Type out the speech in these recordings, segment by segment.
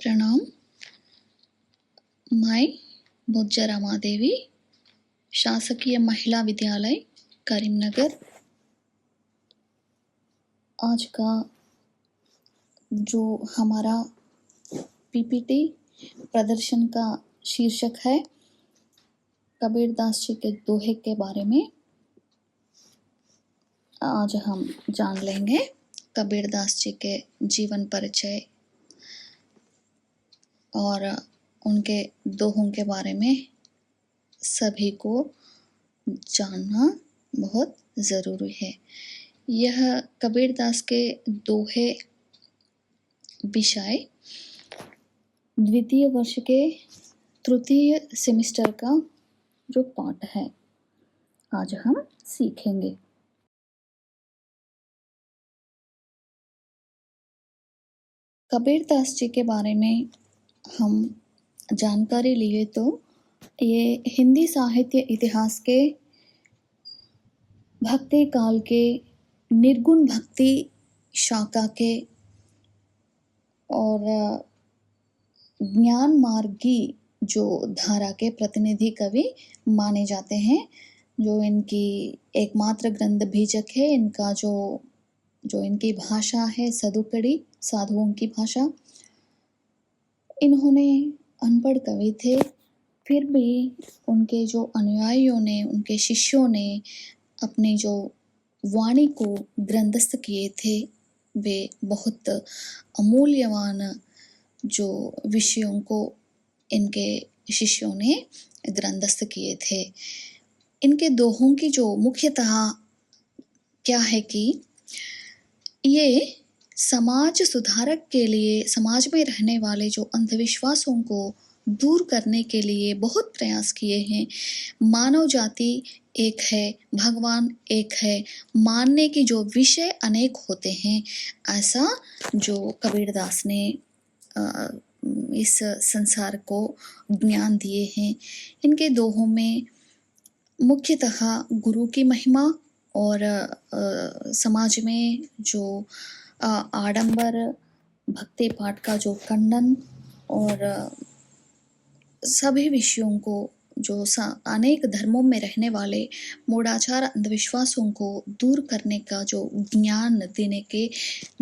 प्रणाम। मैं बोज्जा रमादेवी, शासकीय महिला विद्यालय करीमनगर। आज का जो हमारा पीपीटी प्रदर्शन का शीर्षक है कबीरदास जी के दोहे के बारे में आज हम जान लेंगे। कबीरदास जी के जीवन परिचय और उनके दोहों के बारे में सभी को जानना बहुत ज़रूरी है। यह कबीरदास के दोहे विषय द्वितीय वर्ष के तृतीय सेमेस्टर का जो पाठ है आज हम सीखेंगे। कबीरदास जी के बारे में हम जानकारी लिए तो ये हिंदी साहित्य इतिहास के भक्ति काल के निर्गुण भक्ति शाखा के और ज्ञान मार्गी जो धारा के प्रतिनिधि कवि माने जाते हैं। जो इनकी एकमात्र ग्रंथ बीजक है। इनका जो इनकी भाषा है सदुकड़ी, साधुओं की भाषा। इन्होंने अनपढ़ कवि थे, फिर भी उनके जो अनुयायियों ने, उनके शिष्यों ने अपनी जो वाणी को ग्रंथस्थ किए थे वे बहुत अमूल्यवान जो विषयों को इनके शिष्यों ने ग्रंथस्थ किए थे। इनके दोहों की जो मुख्यतः क्या है कि ये समाज सुधारक के लिए, समाज में रहने वाले जो अंधविश्वासों को दूर करने के लिए बहुत प्रयास किए हैं। मानव जाति एक है, भगवान एक है, मानने की जो विषय अनेक होते हैं, ऐसा जो कबीरदास ने इस संसार को ज्ञान दिए हैं। इनके दोहों में मुख्यतः गुरु की महिमा और समाज में जो आडंबर भक्ति पाठ का जो खंडन और सभी विषयों को जो अनेक धर्मों में रहने वाले मूढ़ाचार अंधविश्वासों को दूर करने का जो ज्ञान देने के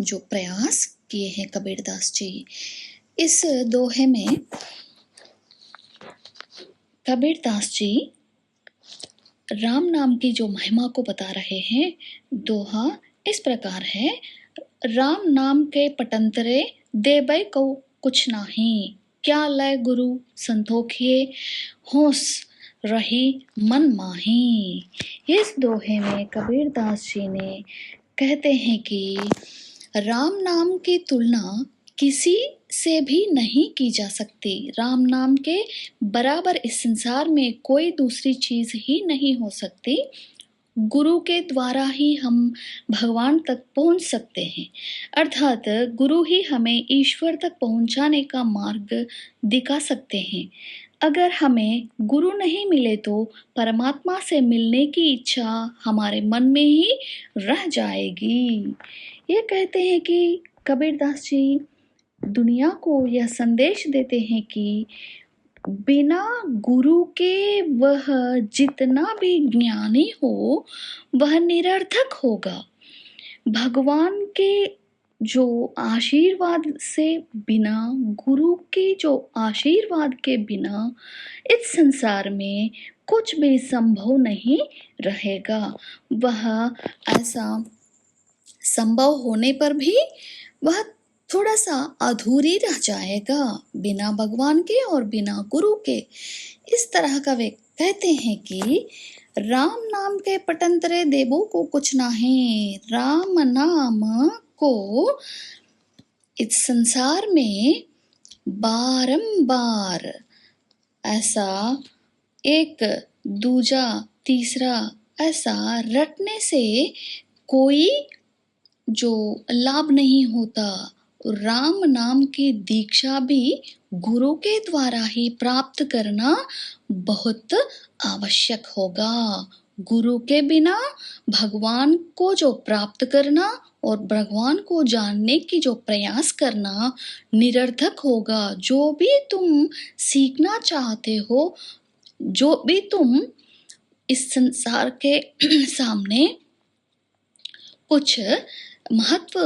जो प्रयास किए हैं कबीरदास जी। इस दोहे में कबीरदास जी राम नाम की जो महिमा को बता रहे हैं। दोहा इस प्रकार है, राम नाम के पटंतरे देबै को कुछ नाही, क्या लय गुरु संतोखिए होश रही मन माही। इस दोहे में कबीरदास जी ने कहते हैं कि राम नाम की तुलना किसी से भी नहीं की जा सकती। राम नाम के बराबर इस संसार में कोई दूसरी चीज ही नहीं हो सकती। गुरु के द्वारा ही हम भगवान तक पहुंच सकते हैं, अर्थात गुरु ही हमें ईश्वर तक पहुंचाने का मार्ग दिखा सकते हैं। अगर हमें गुरु नहीं मिले तो परमात्मा से मिलने की इच्छा हमारे मन में ही रह जाएगी। ये कहते हैं कि कबीरदास जी दुनिया को यह संदेश देते हैं कि बिना गुरु के वह जितना भी ज्ञानी हो वह निरर्थक होगा। भगवान के जो आशीर्वाद से बिना, गुरु के जो आशीर्वाद के बिना इस संसार में कुछ भी संभव नहीं रहेगा। वह ऐसा संभव होने पर भी वह थोड़ा सा अधूरी रह जाएगा बिना भगवान के और बिना गुरु के। इस तरह का वे कहते हैं कि राम नाम के पटंतरे देवों को कुछ ना है। राम नाम को इस संसार में बारंबार ऐसा एक दूजा तीसरा ऐसा रटने से कोई जो लाभ नहीं होता। राम नाम की दीक्षा भी गुरु के द्वारा ही प्राप्त करना बहुत आवश्यक होगा। गुरु के बिना भगवान को जो प्राप्त करना और भगवान को जानने की जो प्रयास करना निरर्थक होगा। जो भी तुम सीखना चाहते हो, जो भी तुम इस संसार के सामने कुछ महत्व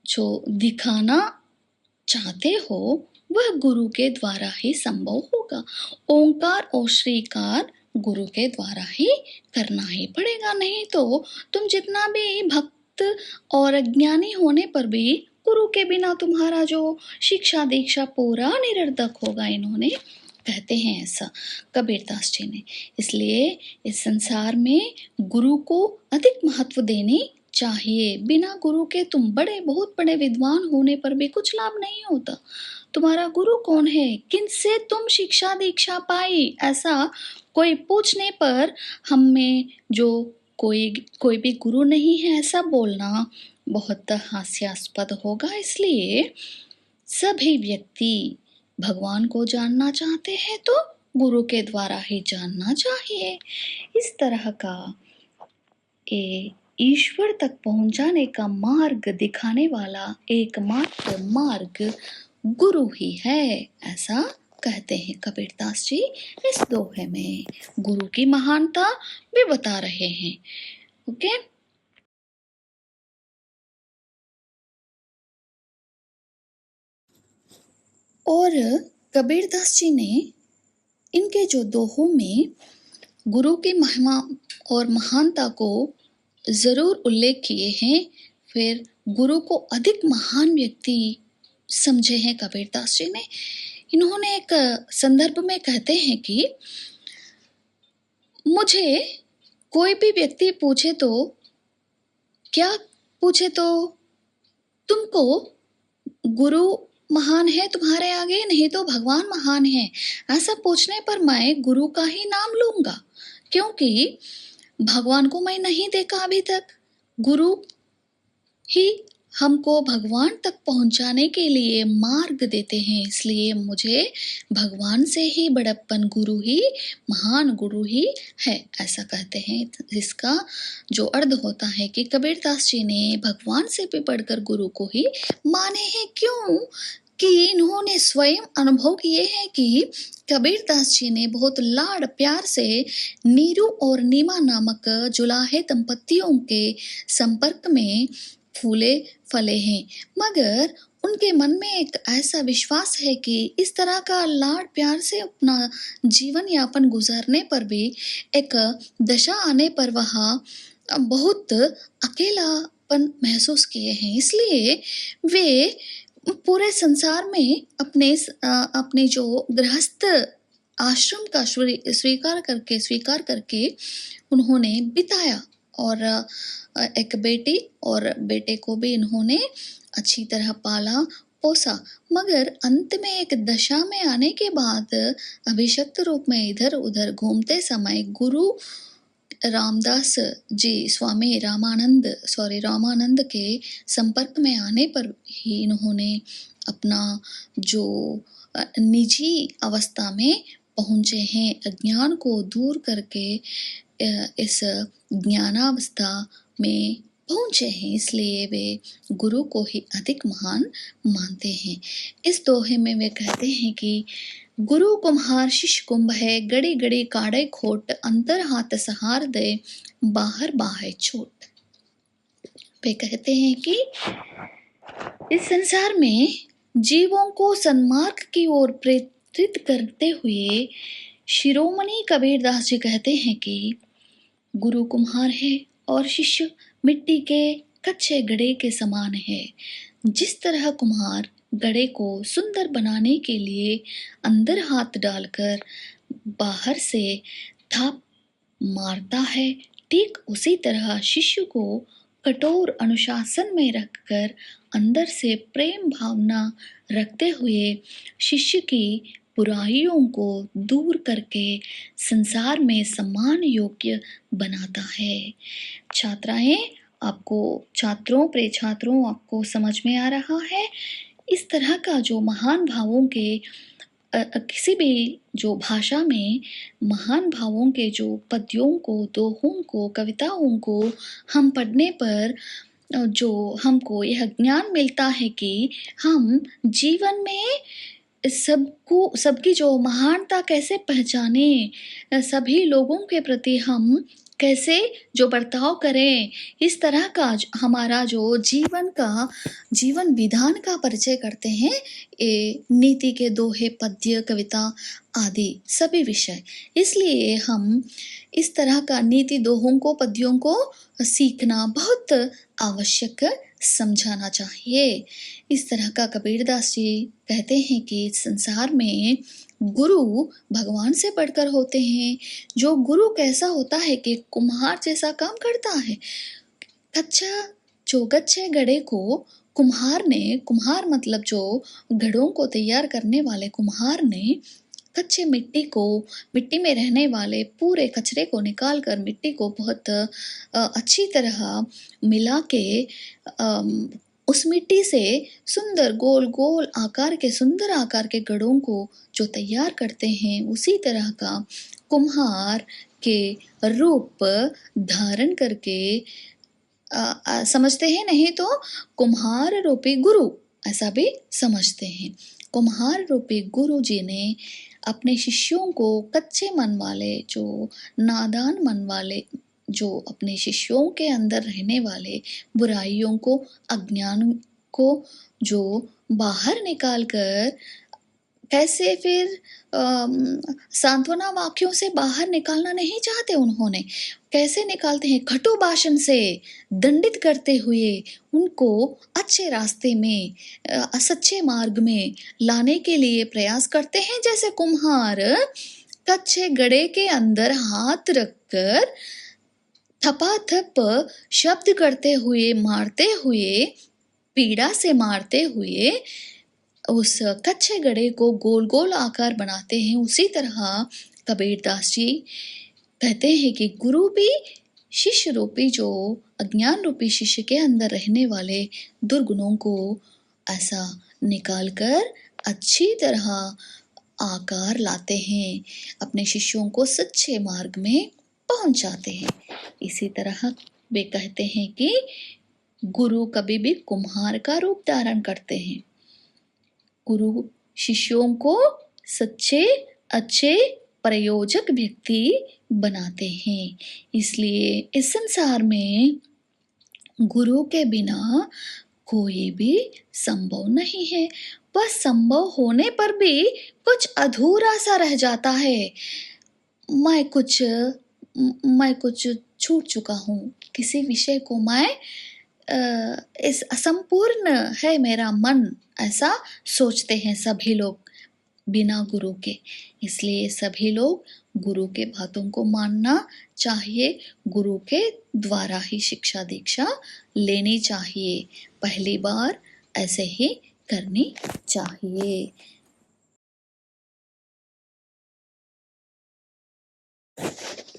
जो दिखाना चाहते हो, वह गुरु के द्वारा ही संभव होगा। ओंकार और श्रीकार गुरु के द्वारा ही करना ही पड़ेगा, नहीं तो तुम जितना भी भक्त और ज्ञानी होने पर भी गुरु के बिना तुम्हारा जो शिक्षा दीक्षा पूरा निरर्थक होगा। इन्होंने कहते हैं ऐसा कबीरदास जी ने। इसलिए इस संसार में गुरु को अधिक महत्व देने चाहिए। बिना गुरु के तुम बहुत बड़े विद्वान होने पर भी कुछ लाभ नहीं होता। तुम्हारा गुरु कौन है, किनसे तुम शिक्षा दीक्षा पाई, ऐसा कोई पूछने पर हमें जो कोई भी गुरु नहीं है ऐसा बोलना बहुत हास्यास्पद होगा। इसलिए सभी व्यक्ति भगवान को जानना चाहते हैं तो गुरु के द्वारा ही जानना चाहिए। इस तरह का ईश्वर तक पहुंचाने का मार्ग दिखाने वाला एकमात्र मार्ग गुरु ही है, ऐसा कहते हैं कबीरदास जी। इस दोहे में गुरु की महानता भी बता रहे हैं। ओके, और कबीरदास जी ने इनके जो दोहों में गुरु की महिमा और महानता को जरूर उल्लेख किए हैं। फिर गुरु को अधिक महान व्यक्ति समझे हैं कबीरदास जी ने। इन्होंने एक संदर्भ में कहते हैं कि मुझे कोई भी व्यक्ति पूछे तो क्या पूछे, तो तुमको गुरु महान है तुम्हारे आगे, नहीं तो भगवान महान है, ऐसा पूछने पर मैं गुरु का ही नाम लूंगा, क्योंकि भगवान को मैं नहीं देखा अभी तक। गुरु ही हमको भगवान तक पहुंचाने के लिए मार्ग देते हैं। इसलिए मुझे भगवान से ही बड़प्पन, गुरु ही महान, गुरु ही है, ऐसा कहते हैं। जिसका जो अर्थ होता है कि कबीरदास जी ने भगवान से भी बढ़कर गुरु को ही माने हैं। क्यों कि इन्होंने स्वयं अनुभव किए हैं कि कबीरदास जी ने बहुत लाड़ प्यार से नीरू और नीमा नामक जुलाहे दंपतियों के संपर्क में फूले फले हैं, मगर उनके मन में एक ऐसा विश्वास है कि इस तरह का लाड़ प्यार से अपना जीवन यापन गुजारने पर भी एक दशा आने पर वह बहुत अकेलापन महसूस किए हैं। इसलिए वे पूरे संसार में अपने जो गृहस्थ आश्रम का स्वीकार करके उन्होंने बिताया, और एक बेटी और बेटे को भी इन्होंने अच्छी तरह पाला पोसा। मगर अंत में एक दशा में आने के बाद अभिषक्त रूप में इधर उधर घूमते समय गुरु रामदास जी स्वामी रामानंद के संपर्क में आने पर ही इन्होंने अपना जो निजी अवस्था में पहुँचे हैं, अज्ञान को दूर करके इस ज्ञानावस्था में पहुँचे हैं। इसलिए वे गुरु को ही अधिक महान मानते हैं। इस दोहे में वे कहते हैं कि गुरु कुम्हार शिष्य कुंभ है, गड़ी गड़ी काढ़े खोट, अंतर हाथ सहार दे, बाहर बाहे छोट। वे कहते हैं कि इस संसार में जीवों को सन्मार्ग की ओर प्रेरित करते हुए शिरोमणि कबीरदास जी कहते हैं कि गुरु कुम्हार है और शिष्य मिट्टी के कच्चे घड़े के समान है। जिस तरह कुम्हार घड़े को सुंदर बनाने के लिए अंदर हाथ डालकर बाहर से थाप मारता है, ठीक उसी तरह शिष्य को कठोर अनुशासन में रखकर अंदर से प्रेम भावना रखते हुए शिष्य की बुराइयों को दूर करके संसार में सम्मान योग्य बनाता है। छात्रों आपको समझ में आ रहा है? इस तरह का जो महान भावों के किसी भी जो भाषा में महान भावों के जो पद्यों को, दोहों को, कविताओं को हम पढ़ने पर जो हमको यह ज्ञान मिलता है कि हम जीवन में सबकी जो महानता कैसे पहचाने, सभी लोगों के प्रति हम कैसे जो बर्ताव करें, इस तरह का हमारा जो जीवन विधान का परिचय करते हैं ये नीति के दोहे, पद्य, कविता आदि सभी विषय। इसलिए हम इस तरह का नीति दोहों को, पद्यों को सीखना बहुत आवश्यक समझाना चाहिए। इस तरह का कबीरदास जी कहते हैं कि संसार में गुरु भगवान से बढ़कर होते हैं। जो गुरु कैसा होता है कि कुम्हार जैसा काम करता है। गच्छे घड़े को कुम्हार मतलब जो घड़ों को तैयार करने वाले कुम्हार ने कच्चे मिट्टी में रहने वाले पूरे कचरे को निकालकर मिट्टी को बहुत अच्छी तरह मिला के उस मिट्टी से सुंदर गोल सुंदर आकार के घड़ों को जो तैयार करते हैं, उसी तरह का कुम्हार के रूप धारण करके समझते हैं। नहीं तो कुम्हार रूपी गुरु ऐसा भी समझते हैं। कुम्हार रूपी गुरु जी ने अपने शिष्यों को कच्चे मन वाले, जो नादान मन वाले, जो अपने शिष्यों के अंदर रहने वाले बुराइयों को, अज्ञान को जो बाहर निकाल कर कैसे फिर सांत्वना वाक्यों से बाहर निकालना नहीं चाहते। उन्होंने कैसे निकालते हैं? कटु भाषण से दंडित करते हुए उनको अच्छे रास्ते में, सच्चे मार्ग में लाने के लिए प्रयास करते हैं। जैसे कुम्हार कच्चे घड़े के अंदर हाथ रखकर थपाथप शब्द करते हुए, मारते हुए, पीड़ा से मारते हुए उस कच्चे घड़े को गोल गोल आकार बनाते हैं। उसी तरह कबीरदास जी कहते हैं कि गुरु भी शिष्य रूपी, जो अज्ञान रूपी शिष्य के अंदर रहने वाले दुर्गुणों को ऐसा निकाल कर अच्छी तरह आकार लाते हैं, अपने शिष्यों को सच्चे मार्ग में पहुंचाते हैं। इसी तरह वे कहते हैं कि गुरु कभी भी कुम्हार का रूप धारण करते हैं। गुरु शिष्यों को सच्चे, अच्छे, प्रयोजक व्यक्ति बनाते हैं। इसलिए इस संसार में गुरु के बिना कोई भी संभव नहीं है। बस संभव होने पर भी कुछ अधूरा सा रह जाता है। मैं कुछ छूट चुका हूँ, किसी विषय को मैं इस असंपूर्ण है मेरा मन, ऐसा सोचते हैं सभी लोग बिना गुरु के। इसलिए सभी लोग गुरु के बातों को मानना चाहिए, गुरु के द्वारा ही शिक्षा दीक्षा लेनी चाहिए। पहली बार ऐसे ही करनी चाहिए।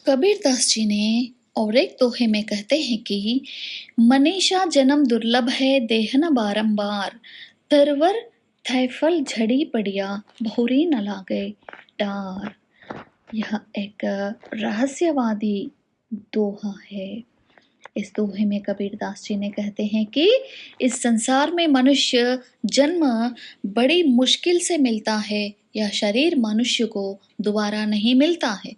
कबीरदास जी ने और एक दोहे में कहते हैं कि मनीषा जन्म दुर्लभ है, देहन बारंबार, तरवर थैफल झड़ी पड़िया, भौरी न लागे डार। यह एक रहस्यवादी दोहा है। इस दोहे में कबीरदास जी ने कहते हैं कि इस संसार में मनुष्य जन्म बड़ी मुश्किल से मिलता है। यह शरीर मनुष्य को दोबारा नहीं मिलता है।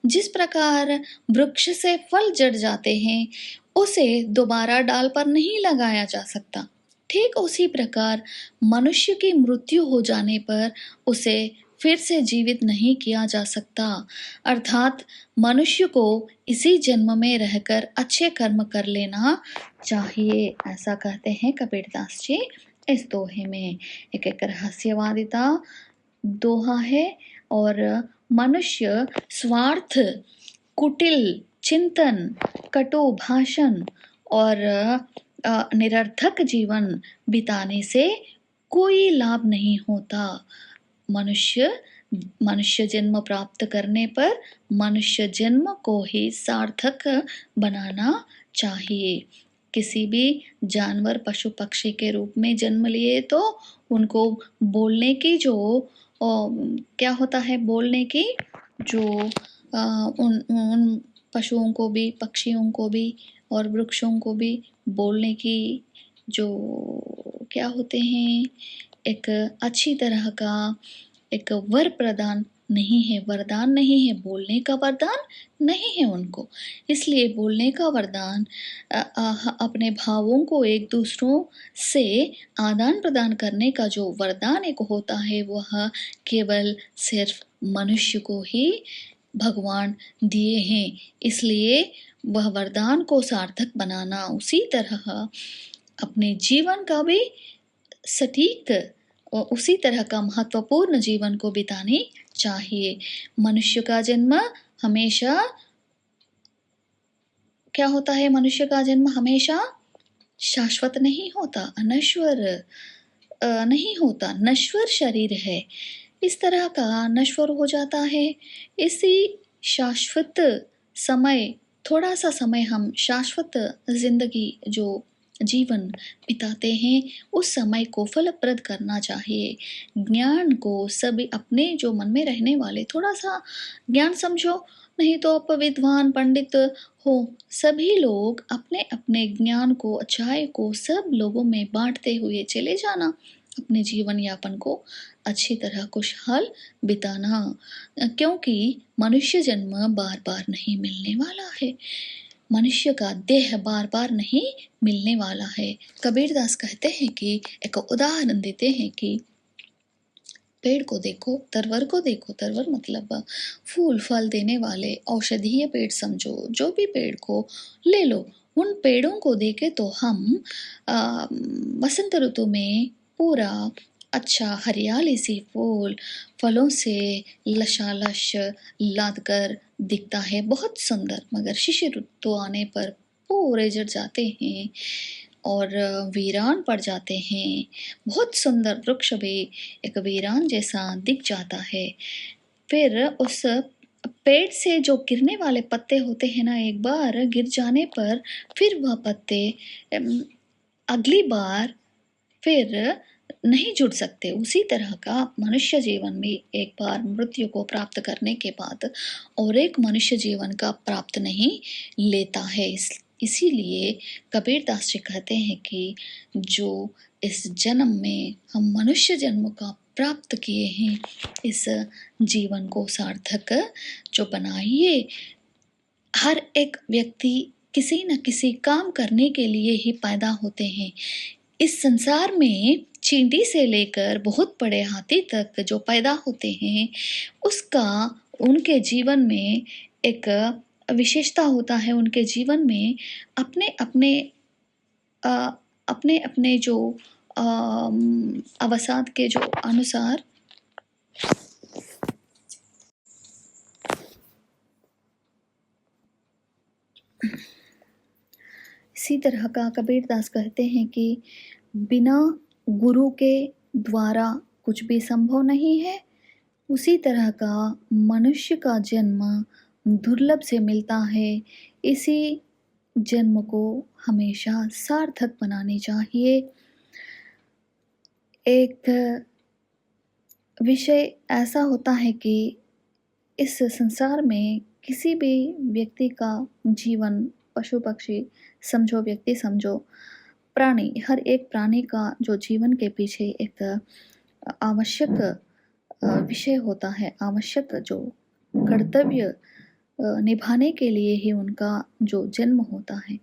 जिस प्रकार वृक्ष से फल जड़ जाते हैं, उसे दोबारा डाल पर नहीं लगाया जा सकता। ठीक उसी प्रकार मनुष्य की मृत्यु हो जाने पर उसे फिर से जीवित नहीं किया जा सकता। अर्थात मनुष्य को इसी जन्म में रहकर अच्छे कर्म कर लेना चाहिए, ऐसा कहते हैं कबीरदास जी इस दोहे में। एक रहस्यवादिता दोहा है। और मनुष्य स्वार्थ, कुटिल चिंतन, कटु भाषण और निरर्थक जीवन बिताने से कोई लाभ नहीं होता। मनुष्य जन्म प्राप्त करने पर मनुष्य जन्म को ही सार्थक बनाना चाहिए। किसी भी जानवर, पशु पक्षी के रूप में जन्म लिए तो उनको बोलने की जो क्या होता है, बोलने की जो उन पशुओं को भी, पक्षियों को भी और वृक्षों को भी बोलने की जो क्या होते हैं, एक अच्छी तरह का एक वर प्रदान नहीं है, वरदान नहीं है, बोलने का वरदान नहीं है उनको। इसलिए बोलने का वरदान अपने भावों को एक दूसरों से आदान प्रदान करने का जो वरदान एक होता है, वह केवल सिर्फ मनुष्य को ही भगवान दिए हैं। इसलिए वह वरदान को सार्थक बनाना, उसी तरह अपने जीवन का भी सटीक और उसी तरह का महत्वपूर्ण जीवन को बितानी चाहिए। मनुष्य का जन्म हमेशा क्या होता है, मनुष्य का जन्म हमेशा शाश्वत नहीं होता, अनश्वर नहीं होता, नश्वर शरीर है, इस तरह का नश्वर हो जाता है। इसी शाश्वत समय, थोड़ा सा समय हम शाश्वत जिंदगी जो जीवन बिताते हैं, उस समय को फलप्रद करना चाहिए। ज्ञान को सभी अपने जो मन में रहने वाले थोड़ा सा ज्ञान समझो, नहीं तो आप विद्वान पंडित हो, सभी लोग अपने अपने ज्ञान को, अच्छाई को सब लोगों में बांटते हुए चले जाना, अपने जीवन यापन को अच्छी तरह खुशहाल बिताना, क्योंकि मनुष्य जन्म बार बार नहीं मिलने वाला है, मनुष्य का देह बार बार नहीं मिलने वाला है। कबीरदास कहते हैं कि एक उदाहरण देते हैं कि पेड़ को देखो, तरवर को देखो, तरवर मतलब फूल फल देने वाले औषधीय पेड़ समझो, जो भी पेड़ को ले लो, उन पेड़ों को देखे तो हम वसंत ऋतु में पूरा अच्छा हरियाली सी फूल फलों से लशालश लाद कर दिखता है, बहुत सुंदर। मगर शिशिर ऋतु आने पर पूरे जड़ जाते हैं और वीरान पड़ जाते हैं। बहुत सुंदर वृक्ष भी एक वीरान जैसा दिख जाता है। फिर उस पेड़ से जो गिरने वाले पत्ते होते हैं ना, एक बार गिर जाने पर फिर वह पत्ते अगली बार फिर नहीं जुड़ सकते। उसी तरह का मनुष्य जीवन में एक बार मृत्यु को प्राप्त करने के बाद और एक मनुष्य जीवन का प्राप्त नहीं लेता है। इसीलिए कबीरदास जी कहते हैं कि जो इस जन्म में हम मनुष्य जन्म का प्राप्त किए हैं, इस जीवन को सार्थक जो बनाइए। हर एक व्यक्ति किसी न किसी काम करने के लिए ही पैदा होते हैं। इस संसार में चींटी से लेकर बहुत बड़े हाथी तक जो पैदा होते हैं, उसका उनके जीवन में एक विशेषता होता है। उनके जीवन में अपने अपने जो अवसाद के जो अनुसार इसी तरह का कबीरदास कहते हैं कि बिना गुरु के द्वारा कुछ भी संभव नहीं है। उसी तरह का मनुष्य का जन्म दुर्लभ से मिलता है। इसी जन्म को हमेशा सार्थक बनानी चाहिए। एक विषय ऐसा होता है कि इस संसार में किसी भी व्यक्ति का जीवन, पशु पक्षी समझो, व्यक्ति समझो, प्राणी, हर एक प्राणी का जो जीवन के पीछे एक आवश्यक विषय होता है, आवश्यक जो कर्तव्य निभाने के लिए ही उनका जो जन्म होता है।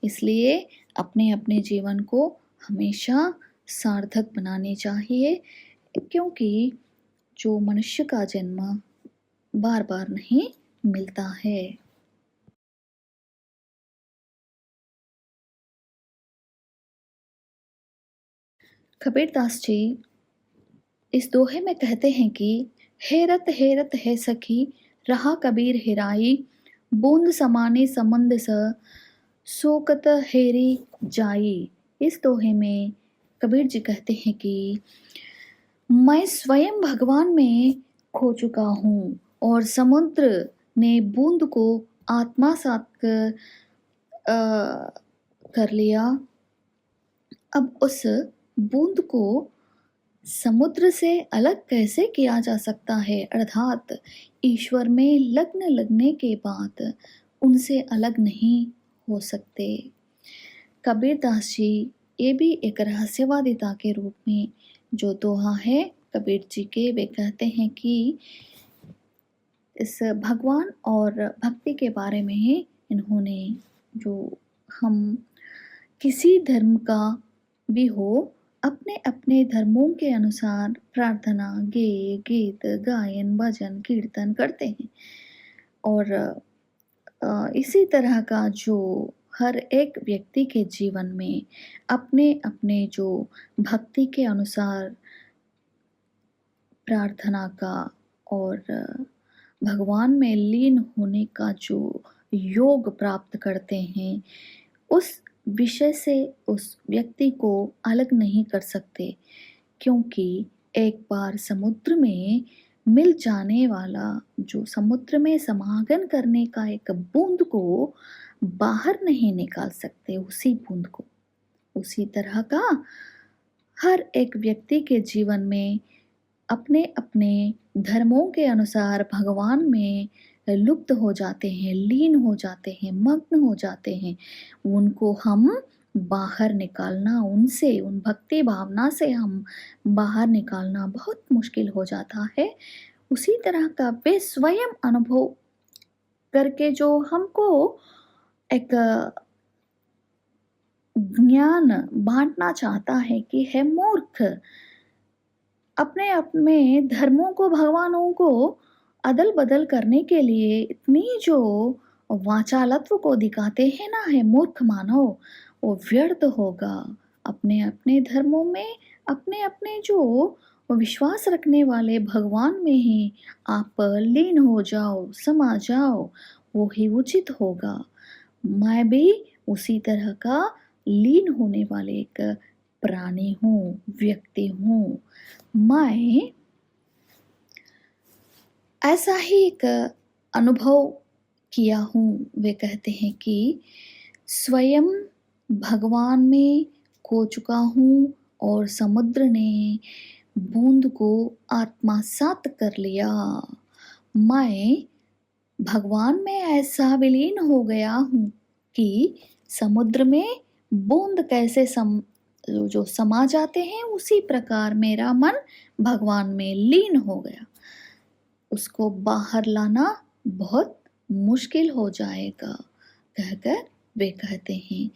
इसलिए अपने अपने जीवन को हमेशा सार्थक बनानी चाहिए, क्योंकि जो मनुष्य का जन्म बार बार नहीं मिलता है। कबीरदास जी इस दोहे में कहते हैं कि हेरत हेरत है सखी, रहा कबीर हेराई, बूंद समाने संबंध स, सोकत हेरी जाई। इस दोहे में कबीर जी कहते हैं कि मैं स्वयं भगवान में खो चुका हूँ और समुद्र ने बूंद को आत्मसात कर लिया। अब उस बूंद को समुद्र से अलग कैसे किया जा सकता है, अर्थात ईश्वर में लग्न लगने के बाद उनसे अलग नहीं हो सकते। कबीरदास जी ये भी एक रहस्यवादिता के रूप में जो दोहा है कबीर जी के, वे कहते हैं कि इस भगवान और भक्ति के बारे में ही इन्होंने, जो हम किसी धर्म का भी हो, अपने अपने धर्मों के अनुसार प्रार्थना, गीत, गायन, भजन, कीर्तन करते हैं। और इसी तरह का जो हर एक व्यक्ति के जीवन में अपने अपने जो भक्ति के अनुसार प्रार्थना का और भगवान में लीन होने का जो योग प्राप्त करते हैं, उस विषय से उस व्यक्ति को अलग नहीं कर सकते, क्योंकि एक बार समुद्र में मिल जाने वाला, जो समुद्र में समागम करने का एक बूंद को बाहर नहीं निकाल सकते उसी बूंद को। उसी तरह का हर एक व्यक्ति के जीवन में अपने अपने धर्मों के अनुसार भगवान में लुप्त हो जाते हैं, लीन हो जाते हैं, मग्न हो जाते हैं। उनको हम बाहर निकालना, उनसे, उन भक्ति भावना से हम बाहर निकालना बहुत मुश्किल हो जाता है। उसी तरह का वे स्वयं अनुभव करके जो हमको एक ज्ञान बांटना चाहता है कि है मूर्ख, अपने अपने धर्मों को, भगवानों को अदल बदल करने के लिए इतनी जो वाचालत्व को दिखाते हैं ना, है मूर्ख मानव, वो व्यर्थ होगा। अपने अपने धर्मों में अपने अपने जो विश्वास रखने वाले भगवान में ही आप लीन हो जाओ, समा जाओ, वो ही उचित होगा। मैं भी उसी तरह का लीन होने वाले एक प्राणी हूँ, व्यक्ति हूँ। मैं ऐसा ही एक अनुभव किया हूँ। वे कहते हैं कि स्वयं भगवान में खो चुका हूँ और समुद्र ने बूंद को आत्मसात कर लिया। मैं भगवान में ऐसा विलीन हो गया हूँ कि समुद्र में बूंद कैसे जो समा जाते हैं, उसी प्रकार मेरा मन भगवान में लीन हो गया। उसको बाहर लाना बहुत मुश्किल हो जाएगा, कहकर वे कहते हैं।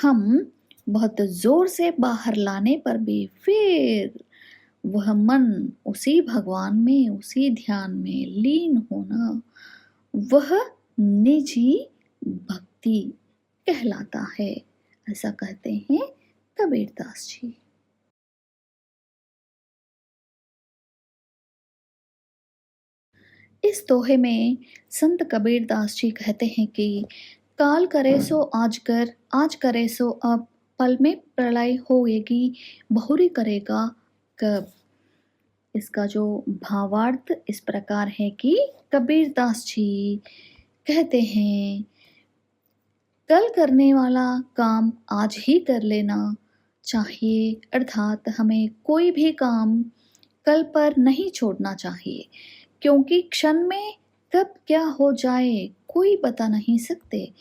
हम बहुत जोर से बाहर लाने पर भी फिर वह मन उसी भगवान में, उसी ध्यान में लीन होना, वह निजी भक्ति कहलाता है, ऐसा कहते हैं कबीरदास जी। इस दोहे में संत कबीरदास जी कहते हैं कि काल करे सो आज कर, आज करे सो अब, पल में प्रलय होएगी, बहुरी करेगा कब। इसका जो भावार्थ इस प्रकार है कि कबीरदास जी कहते हैं, कल करने वाला काम आज ही कर लेना चाहिए, अर्थात हमें कोई भी काम कल पर नहीं छोड़ना चाहिए, क्योंकि क्षण में कब क्या हो जाए कोई बता नहीं सकते।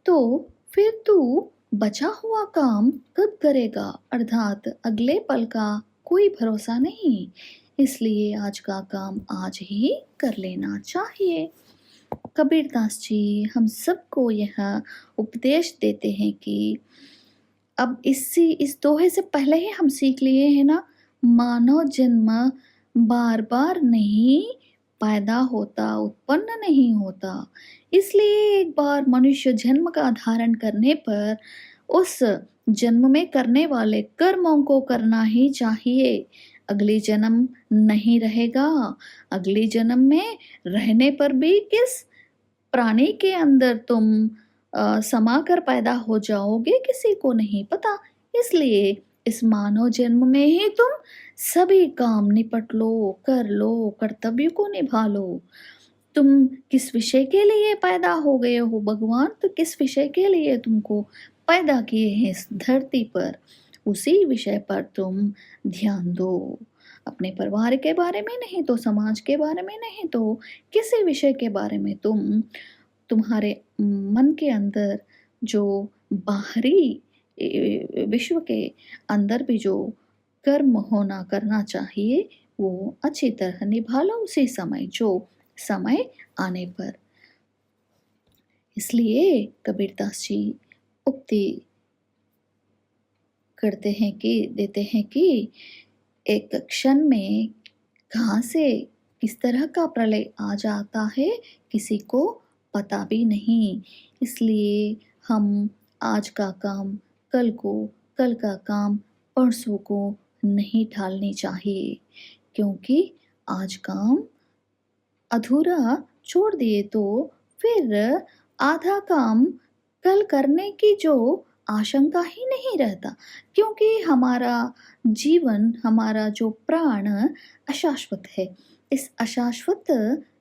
तो फिर तू बचा हुआ काम कब करेगा, अर्थात अगले पल का कोई भरोसा नहीं, इसलिए आज का काम आज ही कर लेना चाहिए। कबीरदास जी हम सबको यह उपदेश देते हैं कि अब इस दोहे से पहले ही हम सीख लिए हैं ना, मानव जन्म बार बार नहीं पैदा होता, उत्पन्न नहीं होता, इसलिए एक बार मनुष्य जन्म का धारण करने पर उस जन्म में करने वाले कर्मों को करना ही चाहिए। अगली जन्म नहीं रहेगा, अगली जन्म में रहने पर भी किस प्राणी के अंदर तुम समा कर पैदा हो जाओगे किसी को नहीं पता, इसलिए इस मानव जन्म में ही तुम सभी काम निपट लो, कर लो, कर्तव्य को निभा लो। तुम किस विषय के लिए पैदा हो गए हो भगवान, तो किस विषय के लिए तुमको पैदा किए हैं इस धरती पर, उसी विषय पर तुम ध्यान दो। अपने परिवार के बारे में नहीं तो समाज के बारे में नहीं तो किसी विषय के बारे में तुम तुम्हारे मन के अंदर जो बाहरी विश्व के अंदर भी जो कर्म होना करना चाहिए वो अच्छी तरह निभा लो उसी समय, जो समय आने पर। इसलिए कबीरदास जी उक्ति देते हैं कि एक क्षण में कहाँ से किस तरह का प्रलय आ जाता है किसी को पता भी नहीं। इसलिए हम आज का काम कल को, कल का काम परसों को नहीं टालनी चाहिए, क्योंकि आज काम अधूरा छोड़ दिए तो फिर आधा काम कल करने की जो आशंका ही नहीं रहता, क्योंकि हमारा जीवन, हमारा जो प्राण अशाश्वत है। इस अशाश्वत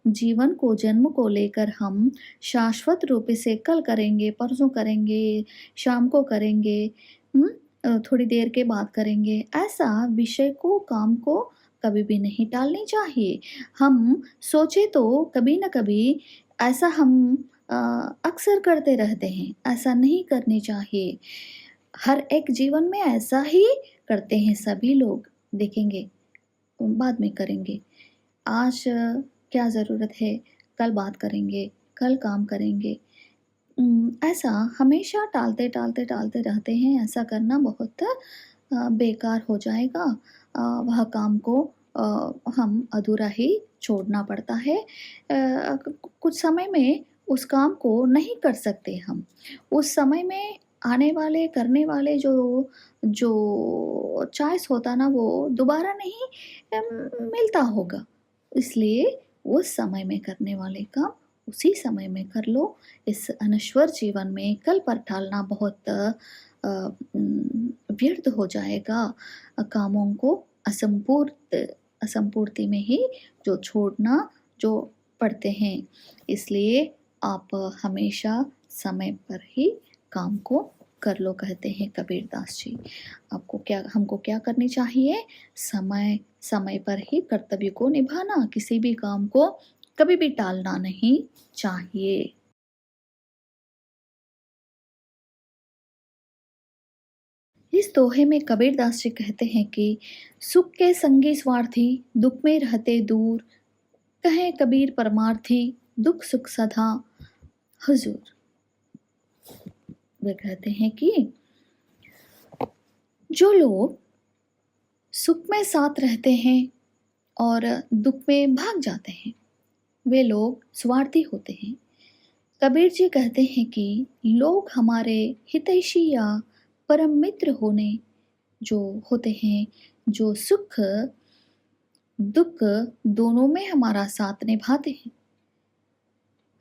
जीवन को, जन्म को लेकर हम शाश्वत रूप से कल करेंगे, परसों करेंगे, शाम को करेंगे, थोड़ी देर के बाद करेंगे, ऐसा विषय को, काम को कभी भी नहीं टालनी चाहिए। हम सोचे तो कभी न कभी ऐसा हम अक्सर करते रहते हैं, ऐसा नहीं करनी चाहिए। हर एक जीवन में ऐसा ही करते हैं सभी लोग, देखेंगे बाद में करेंगे, आज क्या ज़रूरत है, कल बात करेंगे, कल काम करेंगे, ऐसा हमेशा टालते टालते टालते रहते हैं। ऐसा करना बहुत बेकार हो जाएगा, वह काम को हम अधूरा ही छोड़ना पड़ता है। कुछ समय में उस काम को नहीं कर सकते हम, उस समय में आने वाले करने वाले जो जो चॉइस होता ना वो दोबारा नहीं मिलता होगा। इसलिए उस समय में करने वाले काम उसी समय में कर लो। इस अनश्वर जीवन में कल पर टालना बहुत व्यर्थ हो जाएगा। कामों को असंपूर्ति में ही जो छोड़ना जो पड़ते हैं। इसलिए आप हमेशा समय पर ही काम को कर लो, कहते हैं कबीरदास जी। हमको क्या करनी चाहिए? समय समय पर ही कर्तव्य को निभाना, किसी भी काम को कभी भी टालना नहीं चाहिए। इस दोहे में कबीरदास जी कहते हैं कि सुख के संगी स्वार्थी, दुख में रहते दूर, कहें कबीर परमार्थी, दुख सुख सदा हुजूर। वे कहते हैं कि जो लोग सुख में साथ रहते हैं और दुख में भाग जाते हैं, वे लोग स्वार्थी होते हैं। कबीर जी कहते हैं कि लोग हमारे हितैषी या परम मित्र होने जो होते हैं, जो सुख दुख दोनों में हमारा साथ निभाते हैं,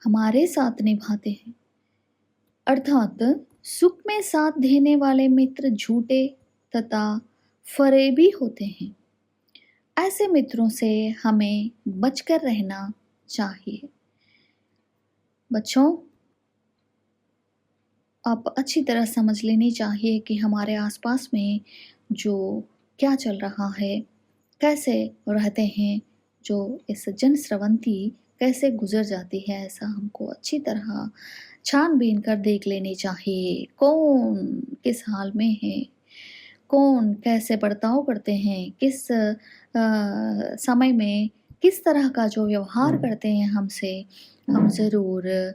हमारे साथ निभाते हैं। अर्थात सुख में साथ देने वाले मित्र झूठे तथा फरेबी होते हैं। ऐसे मित्रों से हमें बचकर रहना चाहिए। बच्चों, आप अच्छी तरह समझ लेनी चाहिए कि हमारे आसपास में जो क्या चल रहा है, कैसे रहते हैं, जो इस जन स्रवंती कैसे गुजर जाती है, ऐसा हमको अच्छी तरह छानबीन कर देख लेनी चाहिए। कौन किस हाल में है, कौन कैसे बर्ताव करते हैं, किस समय में किस तरह का जो व्यवहार करते हैं हमसे, हम ज़रूर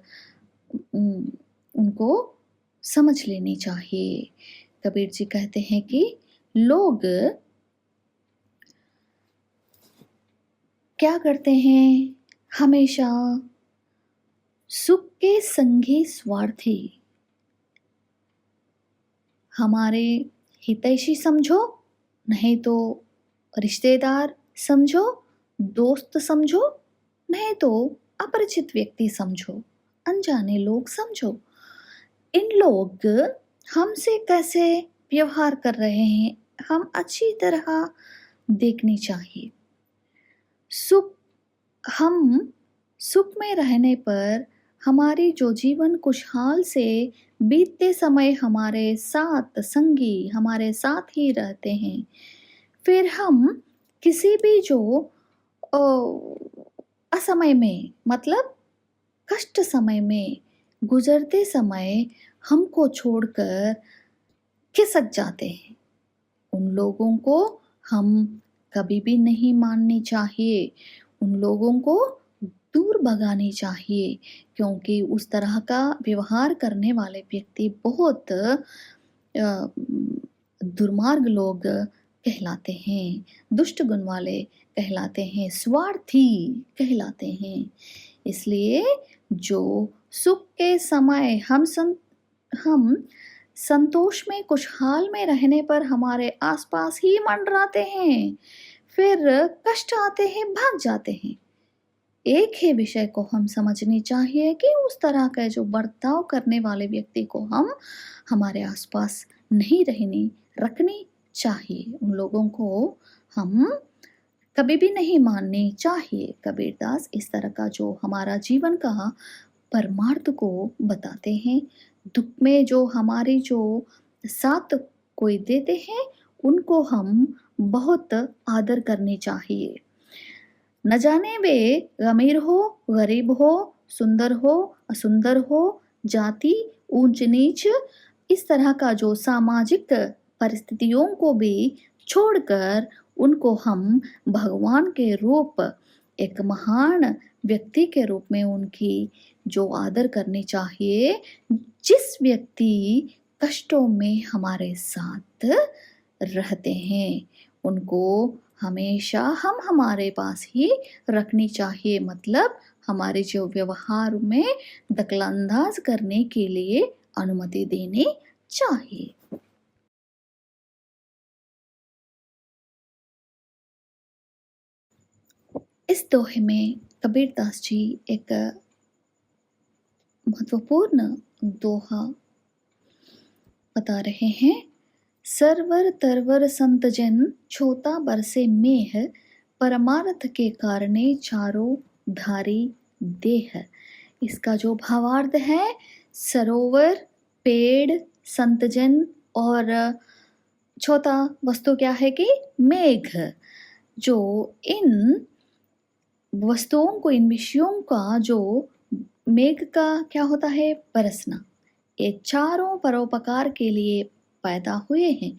उनको समझ लेनी चाहिए। कबीर जी कहते हैं कि लोग क्या करते हैं? हमेशा सुख के संगी स्वार्थी, हमारे हितैषी समझो, नहीं तो रिश्तेदार समझो, दोस्त समझो, नहीं तो अपरिचित व्यक्ति समझो, अनजाने लोग समझो। इन लोग हमसे कैसे व्यवहार कर रहे हैं, हम अच्छी तरह देखनी चाहिए। हम सुख में रहने पर हमारी जो जीवन खुशहाल से बीतते समय हमारे साथ संगी हमारे साथ ही रहते हैं, फिर हम किसी भी जो असमय में, मतलब कष्ट समय में गुजरते समय हमको छोड़कर खिसक जाते हैं, उन लोगों को हम कभी भी नहीं माननी चाहिए, उन लोगों को दूर भगानी चाहिए, क्योंकि उस तरह का व्यवहार करने वाले व्यक्ति बहुत दुर्मार्ग लोग कहलाते हैं, दुष्ट गुण वाले कहलाते हैं, स्वार्थी कहलाते हैं। इसलिए जो सुख के समय हम संतोष में खुशहाल में रहने पर हमारे आसपास ही मंडराते हैं, फिर कष्ट आते हैं भाग जाते हैं। एक ही विषय को हम समझनी चाहिए कि उस तरह का जो बर्ताव करने वाले व्यक्ति को हम हमारे आसपास नहीं रखनी चाहिए, उन लोगों को हम कभी भी नहीं माननी चाहिए। कबीरदास इस तरह का जो हमारा जीवन का परमार्थ को बताते हैं। दुख में जो हमारी जो साथ कोई देते हैं उनको हम बहुत आदर करनी चाहिए। न जाने वे अमीर हो गरीब हो, सुंदर हो असुंदर हो, जाति ऊंच नीच, इस तरह का जो सामाजिक परिस्थितियों को भी छोड़कर उनको हम भगवान के रूप, एक महान व्यक्ति के रूप में उनकी जो आदर करनी चाहिए। जिस व्यक्ति कष्टों में हमारे साथ रहते हैं उनको हमेशा हम हमारे पास ही रखनी चाहिए, मतलब हमारे जो व्यवहार में दखलंदाज करने के लिए अनुमति देनी चाहिए। इस दोहे में कबीरदास जी एक महत्वपूर्ण दोहा बता रहे हैं। सरवर तरवर संत जन छोटा बरसे मेह, परमार्थ के कारणे चारों धारी देह। इसका जो भावार्थ है, सरोवर, पेड़, संतजन और छोटा वस्तु क्या है कि मेघ, जो इन वस्तुओं को, इन विषयों का जो मेघ का क्या होता है, बरसना, ये चारों परोपकार के लिए पैदा हुए हैं,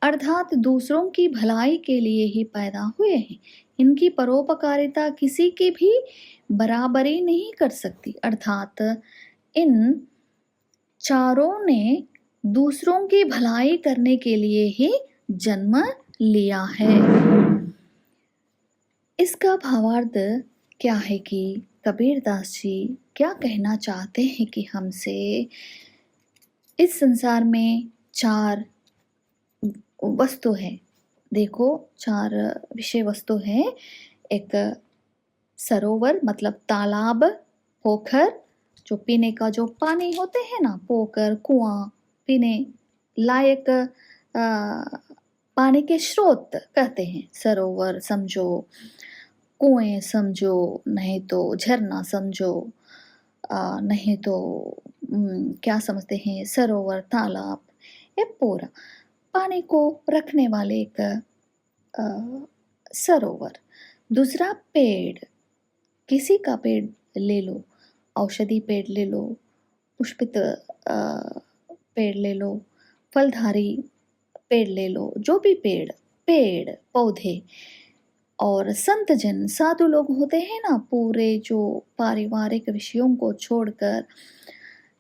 अर्थात दूसरों की भलाई के लिए ही पैदा हुए हैं। इनकी परोपकारिता किसी की भी बराबरी नहीं कर सकती, अर्थात इन चारों ने दूसरों की भलाई करने के लिए ही जन्म लिया है। इसका भावार्थ क्या है कि कबीरदास जी क्या कहना चाहते हैं कि हमसे इस संसार में चार वस्तु है, देखो चार विषय वस्तु है। एक सरोवर मतलब तालाब, पोखर, जो पीने का जो पानी होते हैं ना, पोखर कुआं, पीने लायक पानी के स्रोत कहते हैं। सरोवर समझो, कुएं समझो, नहीं तो झरना समझो, नहीं तो क्या समझते हैं, सरोवर, तालाब, ये पूरा पानी को रखने वाले एक सरोवर। दूसरा पेड़, किसी का पेड़ ले लो, औषधि पेड़ ले लो, पुष्पित पेड़ ले लो, फलधारी पेड़ ले लो, जो भी पेड़ पौधे। और संत जन, साधु लोग होते हैं ना, पूरे जो पारिवारिक विषयों को छोड़कर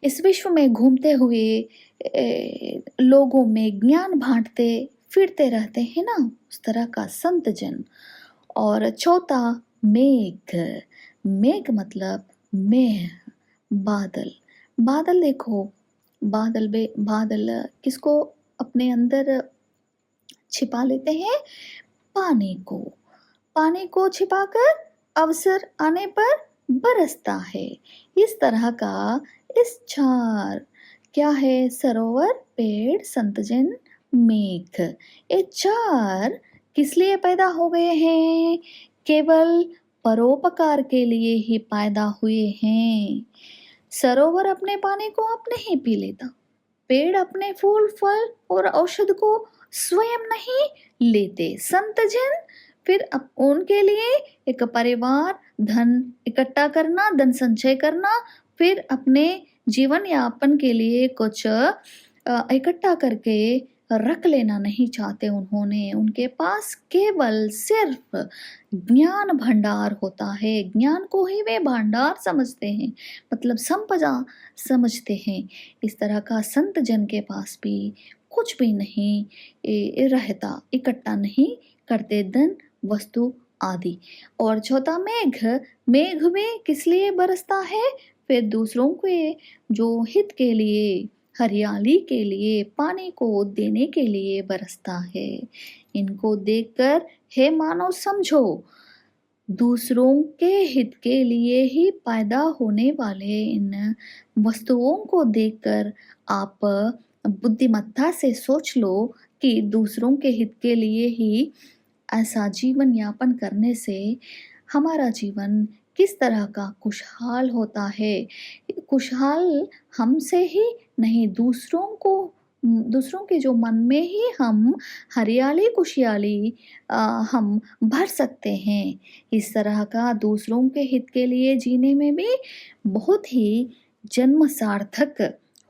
इस विश्व में घूमते हुए लोगों में ज्ञान बांटते फिरते रहते हैं ना, उस तरह का संत जन। और चौथा मेघ, मेघ मतलब मेघ, बादल। बादल देखो, बादल किसको अपने अंदर छिपा लेते हैं, पानी को छिपाकर अवसर आने पर बरसता है। इस तरह का इस चार क्या है, सरोवर, पेड़, संतजन, मेघ, ये चार किस लिए पैदा हो गए हैं, केवल परोपकार के लिए ही पैदा हुए हैं। सरोवर अपने पानी को आप नहीं पी लेता, पेड़ अपने फूल फल और औषध को स्वयं नहीं लेते, संतजन फिर अब उनके लिए एक परिवार, धन इकट्ठा करना, धन संचय करना, फिर अपने जीवन यापन के लिए कुछ इकट्ठा करके रख लेना नहीं चाहते उन्होंने। उनके पास केवल सिर्फ ज्ञान भंडार होता है, ज्ञान को ही वे भंडार समझते हैं, मतलब संपदा समझते हैं। इस तरह का संत जन के पास भी कुछ भी नहीं रहता, इकट्ठा नहीं करते धन, वस्तु आदि। और चौथा मेघ, मेघ में किस लिए बरसता है? फिर दूसरों के जो हित के लिए, हरियाली के लिए, पानी को देने के लिए बरसता है। इनको देखकर हे मानव समझो, दूसरों के हित के लिए ही पैदा होने वाले इन वस्तुओं को देखकर आप बुद्धिमत्ता से सोच लो कि दूसरों के हित के लिए ही ऐसा जीवन यापन करने से हमारा जीवन किस तरह का खुशहाल होता है। खुशहाल हमसे ही नहीं, दूसरों के जो मन में ही हम हरियाली खुशहाली हम भर सकते हैं। इस तरह का दूसरों के हित के लिए जीने में भी बहुत ही जन्म सार्थक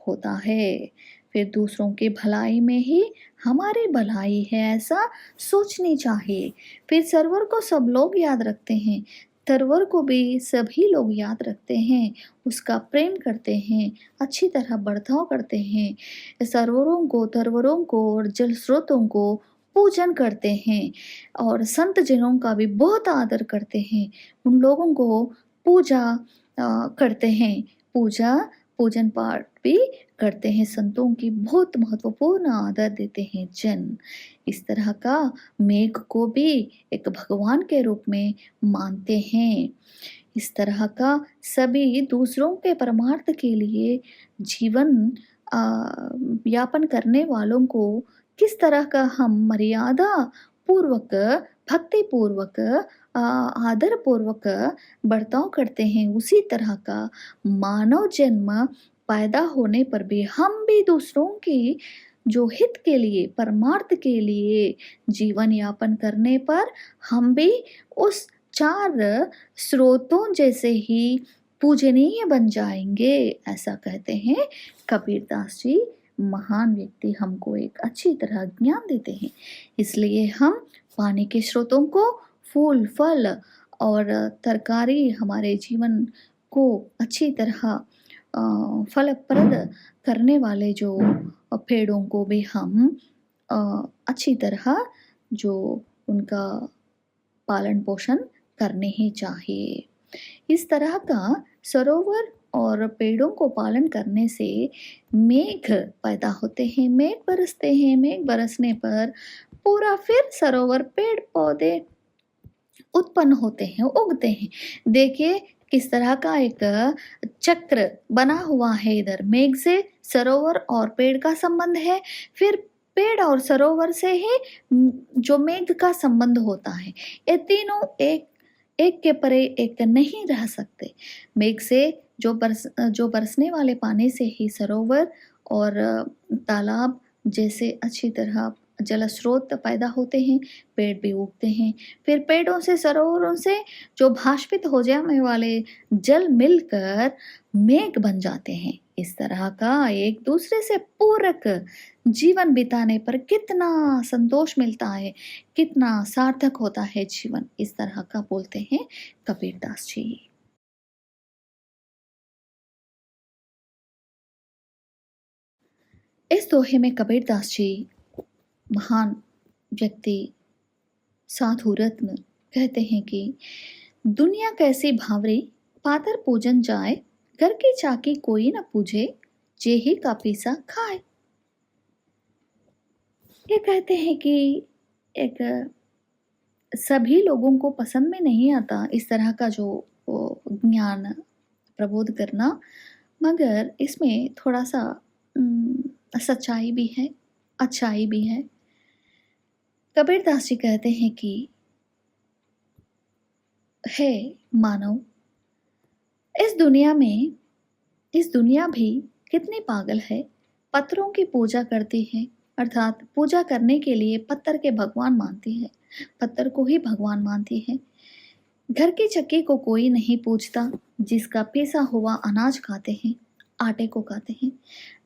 होता है। फिर दूसरों की भलाई में ही हमारी भलाई है, ऐसा सोचनी चाहिए। फिर सरवर को सब लोग याद रखते हैं, तरवर को भी सभी लोग याद रखते हैं, उसका प्रेम करते हैं, अच्छी तरह बर्ताव करते हैं। सरोवरों को, तरवरों को और जल स्रोतों को पूजन करते हैं और संत जनों का भी बहुत आदर करते हैं। उन लोगों को पूजा करते हैं, पूजन पाठ भी करते हैं, संतों की बहुत महत्वपूर्ण आदर देते हैं जन। इस तरह का मेघ को भी एक भगवान के रूप में मानते हैं। इस तरह का सभी दूसरों के परमार्थ के लिए जीवन यापन करने वालों को किस तरह का हम मर्यादा पूर्वक, भक्ति पूर्वक, आदर पूर्वक बर्ताव करते हैं, उसी तरह का मानव जन्म पैदा होने पर भी हम भी दूसरों की जो हित के लिए, परमार्थ के लिए जीवन यापन करने पर हम भी उस 4 स्रोतों जैसे ही पूजनीय बन जाएंगे, ऐसा कहते हैं कबीरदास जी। महान व्यक्ति हमको एक अच्छी तरह ज्ञान देते हैं। इसलिए हम पानी के स्रोतों को, फूल फल और तरकारी हमारे जीवन को अच्छी तरह फलप्रद करने वाले जो पेड़ों को भी हम अच्छी तरह जो उनका पालन पोषण करने ही चाहिए। इस तरह का सरोवर और पेड़ों को पालन करने से मेघ पैदा होते हैं, मेघ बरसते हैं। मेघ बरसने पर पूरा फिर सरोवर, पेड़ पौधे उत्पन्न होते हैं, उगते हैं। देखिए किस तरह का एक चक्र बना हुआ है। इधर मेघ से सरोवर और पेड़ का संबंध है, फिर पेड़ और सरोवर से ही जो मेघ का संबंध होता है। ये तीनों एक के परे एक नहीं रह सकते। मेघ से जो बरसने वाले पानी से ही सरोवर और तालाब जैसे अच्छी तरह जल स्रोत पैदा होते हैं, पेड़ भी उगते हैं। फिर पेड़ों से, सरोवरों से जो भाष्पित हो जाने वाले जल मिलकर मेघ बन जाते हैं। इस तरह का एक दूसरे से पूरक जीवन बिताने पर कितना संतोष मिलता है, कितना सार्थक होता है जीवन। इस तरह का बोलते हैं कबीरदास जी। इस दोहे में कबीरदास जी, महान व्यक्ति, साधु रत्न, कहते हैं कि दुनिया कैसी भावरी, पातर पूजन जाए, घर की चाकी कोई न पूजे, जे ही का पीसा खाए। ये कहते हैं कि एक सभी लोगों को पसंद में नहीं आता इस तरह का जो ज्ञान प्रबोध करना, मगर इसमें थोड़ा सा सच्चाई भी है, अच्छाई भी है। कबीरदास जी कहते हैं कि हे मानव, इस दुनिया भी कितनी पागल है, पत्थरों की पूजा करती है, अर्थात पूजा करने के लिए पत्थर के भगवान मानती है। पत्थर को ही भगवान मानती है। घर की चक्की को कोई नहीं पूछता, जिसका पिसा हुआ अनाज खाते हैं, आटे को खाते हैं।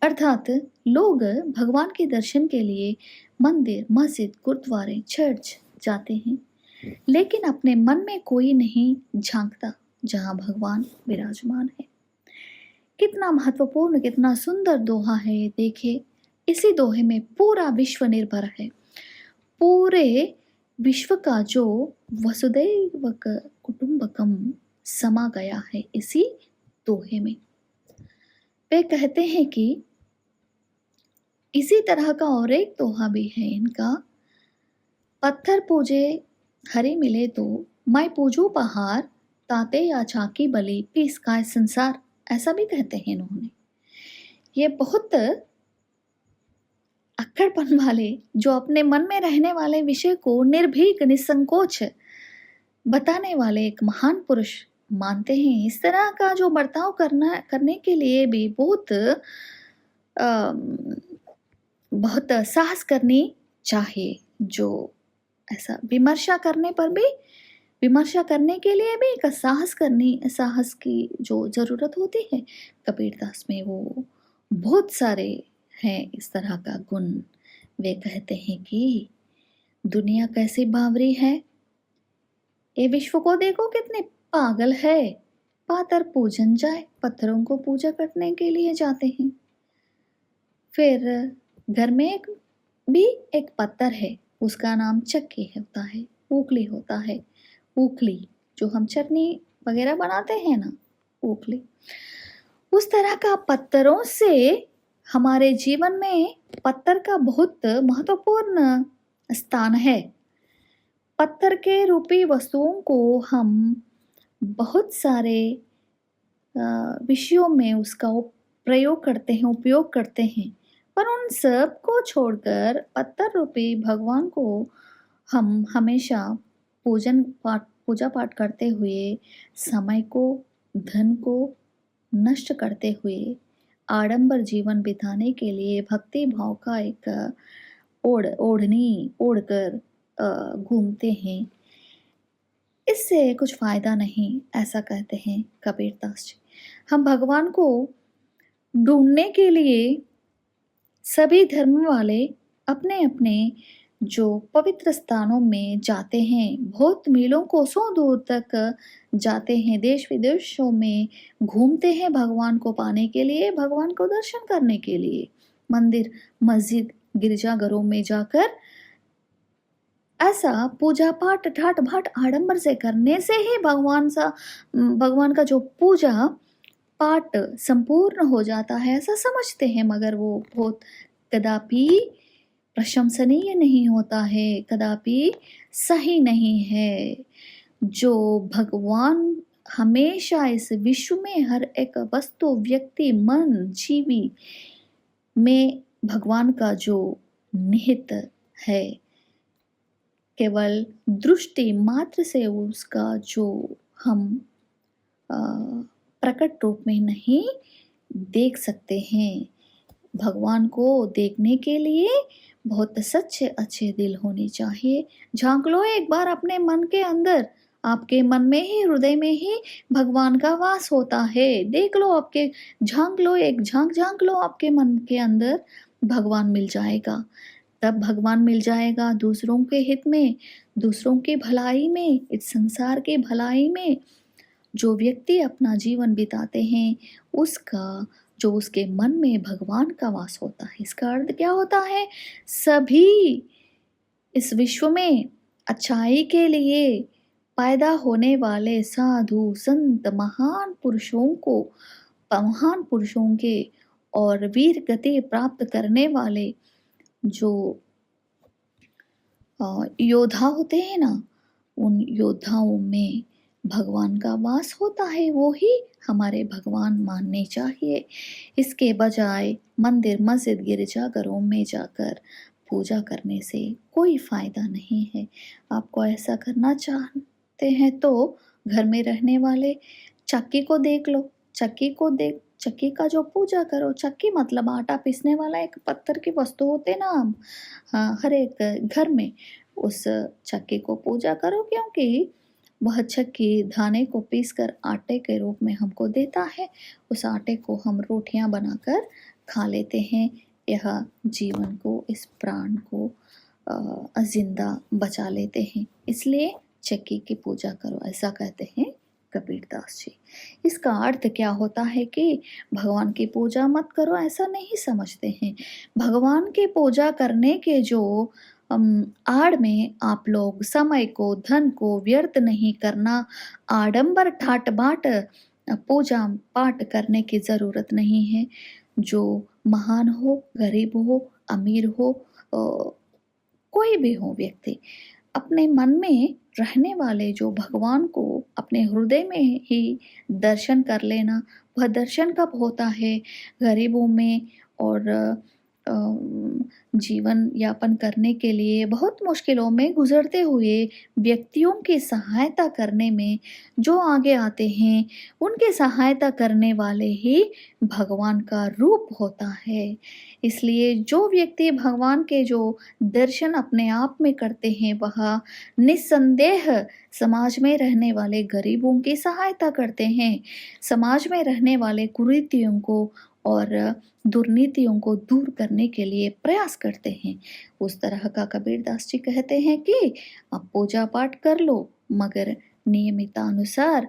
अर्थात लोग भगवान के दर्शन के लिए मंदिर, मस्जिद, गुरुद्वारे, चर्च जाते हैं, लेकिन अपने मन में कोई नहीं झांकता जहाँ भगवान विराजमान है। कितना महत्वपूर्ण, कितना सुंदर दोहा है ये, देखिए। इसी दोहे में पूरा विश्व निर्भर है। पूरे विश्व का जो वसुदैव कुटुंबकम समा गया है इसी दोहे में। वे कहते हैं कि इसी तरह का और एक दोहा भी है इनका, पत्थर पूजे हरे मिले तो मैं पूजू पहाड़, ताते या चाकी बलि पीस का संसार, ऐसा भी कहते हैं इन्होंने। ये बहुत अक्कड़पन वाले, जो अपने मन में रहने वाले विषय को निर्भीक निसंकोच बताने वाले एक महान पुरुष मानते हैं। इस तरह का जो बर्ताव करने के लिए भी बहुत साहस करनी चाहिए। जो ऐसा विमर्शा करने पर भी, विमर्शा करने के लिए भी एक साहस की जो ज़रूरत होती है, कबीरदास में वो बहुत सारे हैं इस तरह का गुण। वे कहते हैं कि दुनिया कैसी बावरी है, ये विश्व को देखो कितने पागल है। पातर पूजन जाए, पत्थरों को पूजा करने के लिए जाते हैं। फिर घर में एक पत्थर है, उसका नाम चक्की होता है, ऊखली होता है। ऊखली जो हम चटनी वगैरह बनाते हैं ना, ऊखली। उस तरह का पत्थरों से हमारे जीवन में पत्थर का बहुत महत्वपूर्ण स्थान है। पत्थर के रूपी वस्तुओं को हम बहुत सारे विषयों में उसका प्रयोग करते हैं, उपयोग करते हैं, पर उन सब को छोड़कर पत्थर रूपी भगवान को हम हमेशा पूजा पाठ करते हुए, समय को, धन को नष्ट करते हुए, आडंबर जीवन बिताने के लिए भक्ति भाव का एक ओढ़नी ओढ़कर घूमते हैं। इससे कुछ फायदा नहीं, ऐसा कहते हैं कबीरदास जी। हम भगवान को ढूंढने के लिए सभी धर्म वाले अपने अपने जो पवित्र स्थानों में जाते हैं, बहुत मीलों को सौ दूर तक जाते हैं, देश विदेशों में घूमते हैं भगवान को पाने के लिए, भगवान को दर्शन करने के लिए। मंदिर, मस्जिद, गिरजाघरों में जाकर ऐसा पूजा पाठ ठाट बाट आडंबर से करने से ही भगवान का जो पूजा पाठ संपूर्ण हो जाता है, ऐसा समझते हैं। मगर वो बहुत कदापि प्रशंसनीय नहीं होता है, कदापि सही नहीं है। जो भगवान हमेशा इस विश्व में हर एक वस्तु, व्यक्ति, मन, जीवी में भगवान का जो निहित है, केवल दृष्टि मात्र से उसका जो हम प्रकट रूप में नहीं देख सकते हैं। भगवान को देखने के लिए बहुत सच्चे अच्छे दिल होने चाहिए। झांक लो एक बार अपने मन के अंदर, आपके मन में ही, हृदय में ही भगवान का वास होता है। देख लो, आपके झांक लो, एक झांक लो आपके मन के अंदर, भगवान मिल जाएगा। तब भगवान मिल जाएगा दूसरों के हित में, दूसरों की भलाई में, इस संसार की भलाई में। जो व्यक्ति अपना जीवन बिताते हैं, उसका जो उसके मन में भगवान का वास होता है। इसका अर्थ क्या होता है? सभी इस विश्व में अच्छाई के लिए पैदा होने वाले साधु संत, महान पुरुषों के और वीर गति प्राप्त करने वाले जो योद्धा होते हैं ना, उन योद्धाओं में भगवान का वास होता है। वो ही हमारे भगवान मानने चाहिए। इसके बजाय मंदिर, मस्जिद, गिरजाघरों में जाकर पूजा करने से कोई फायदा नहीं है। आपको ऐसा करना चाहते हैं तो घर में रहने वाले चक्की को देख लो, चक्की का जो पूजा करो। चक्की मतलब आटा पीसने वाला एक पत्थर की वस्तु होते ना, हर एक घर में उस चक्की को पूजा करो, क्योंकि वह चक्की धाने को पीसकर आटे के रूप में हमको देता है। उस आटे को हम रोटियां बनाकर खा लेते हैं। यह जीवन को, इस प्राण को जिंदा बचा लेते हैं। इसलिए चक्की की पूजा करो, ऐसा कहते हैं कबीरदास जी। इसका अर्थ क्या होता है कि भगवान की पूजा मत करो, ऐसा नहीं समझते हैं। भगवान की पूजा करने के जो आड़ में आप लोग समय को, धन को व्यर्थ नहीं करना, आडंबर ठाट बाट पूजा पाठ करने की ज़रूरत नहीं है। जो महान हो, गरीब हो, अमीर हो, कोई भी हो व्यक्ति, अपने मन में रहने वाले जो भगवान को अपने हृदय में ही दर्शन कर लेना। वह दर्शन कब होता है? गरीबों में और जीवन यापन करने के लिए बहुत मुश्किलों में गुजरते हुए व्यक्तियों की सहायता करने में जो आगे आते हैं, उनकी सहायता करने वाले ही भगवान का रूप होता है। इसलिए जो व्यक्ति भगवान के जो दर्शन अपने आप में करते हैं, वह निस्संदेह समाज में रहने वाले गरीबों की सहायता करते हैं, समाज में रहने वाले कुरीतियों को और दुर्नीतियों को दूर करने के लिए प्रयास करते हैं। उस तरह का कबीरदास जी कहते हैं कि आप पूजा पाठ कर लो, मगर नियमानुसार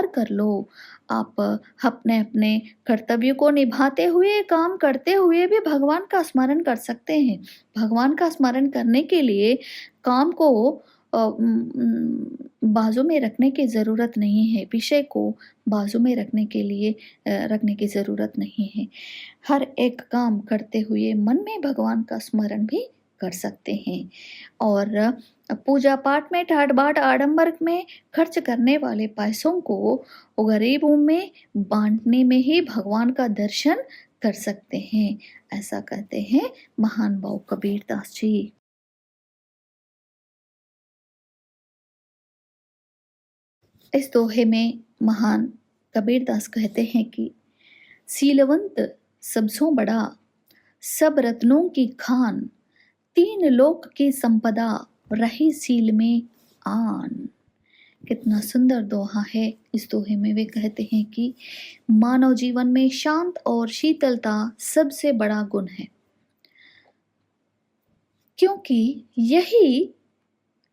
कर लो। आप अपने अपने कर्तव्य को निभाते हुए, काम करते हुए भी भगवान का स्मरण कर सकते हैं। भगवान का स्मरण करने के लिए काम को बाजू में रखने की ज़रूरत नहीं है, विषय को बाजू में रखने के लिए रखने की ज़रूरत नहीं है। हर एक काम करते हुए मन में भगवान का स्मरण भी कर सकते हैं। और पूजा पाठ में ठाट बाट आडंबर में खर्च करने वाले पैसों को गरीबों में बांटने में ही भगवान का दर्शन कर सकते हैं, ऐसा कहते हैं महान भाव कबीरदास जी। इस दोहे में महान कबीरदास कहते हैं कि सीलवंत सबसों बड़ा, सब रत्नों की खान, तीन लोक की संपदा, रही सील में आन। कितना सुंदर दोहा है। इस दोहे में वे कहते हैं कि मानव जीवन में शांत और शीतलता सबसे बड़ा गुण है, क्योंकि यही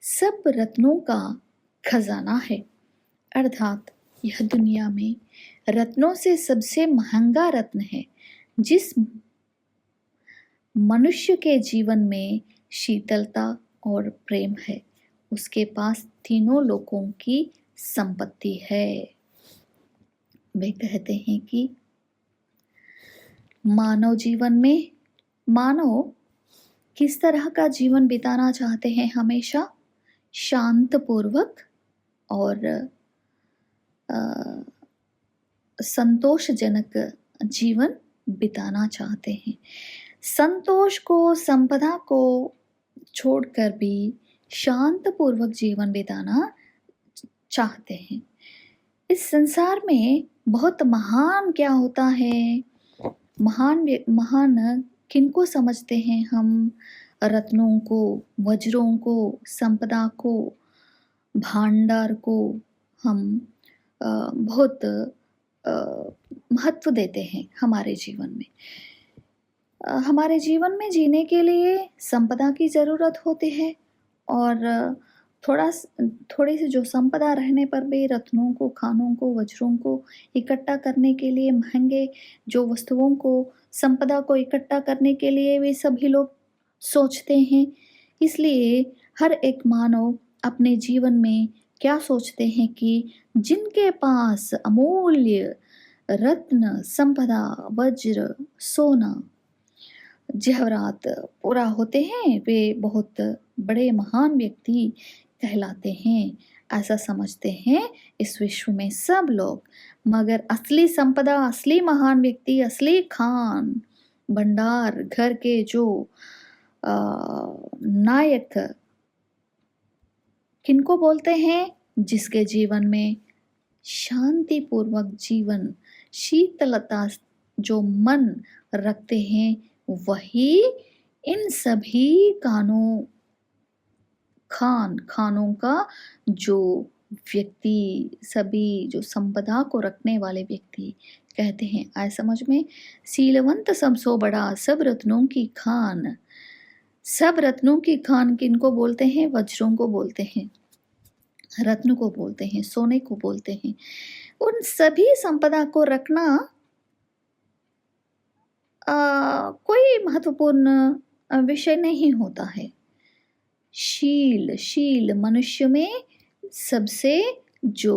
सब रत्नों का खजाना है। अर्थात यह दुनिया में रत्नों से सबसे महंगा रत्न है। जिस मनुष्य के जीवन में शीतलता और प्रेम है, उसके पास तीनों लोकों की संपत्ति है। वे कहते हैं कि मानव जीवन में मानव किस तरह का जीवन बिताना चाहते हैं? हमेशा शांतपूर्वक और संतोषजनक जीवन बिताना चाहते हैं। संतोष को, संपदा को छोड़कर भी शांतपूर्वक जीवन बिताना चाहते हैं। इस संसार में बहुत महान क्या होता है? महान किनको समझते हैं हम? रत्नों को, वज्रों को, संपदा को, भांडार को हम बहुत महत्व देते हैं हमारे जीवन में। हमारे जीवन में जीने के लिए संपदा की ज़रूरत होती है, और थोड़ी सी जो संपदा रहने पर भी रत्नों को, खानों को, वज्रों को इकट्ठा करने के लिए, महंगे जो वस्तुओं को, संपदा को इकट्ठा करने के लिए वे सभी लोग सोचते हैं। इसलिए हर एक मानव अपने जीवन में क्या सोचते हैं कि जिनके पास अमूल्य रत्न, संपदा, वज्र, सोना, जवाहरात पूरा होते हैं, वे बहुत बड़े महान व्यक्ति कहलाते हैं, ऐसा समझते हैं इस विश्व में सब लोग। मगर असली संपदा, असली महान व्यक्ति, असली खान भंडार, घर के जो नायक किनको बोलते हैं? जिसके जीवन में शांतिपूर्वक जीवन, शीतलता जो मन रखते हैं, वही इन सभी कानों खानों का जो व्यक्ति, सभी जो संपदा को रखने वाले व्यक्ति कहते हैं। आए समझ में? सीलवंत सब सो बड़ा, सब रत्नों की खान। सब रत्नों की खान किनको बोलते हैं? वज्रों को बोलते हैं, रत्न को बोलते हैं, सोने को बोलते हैं। उन सभी संपदा को रखना कोई महत्वपूर्ण विषय नहीं होता है। शील मनुष्य में सबसे जो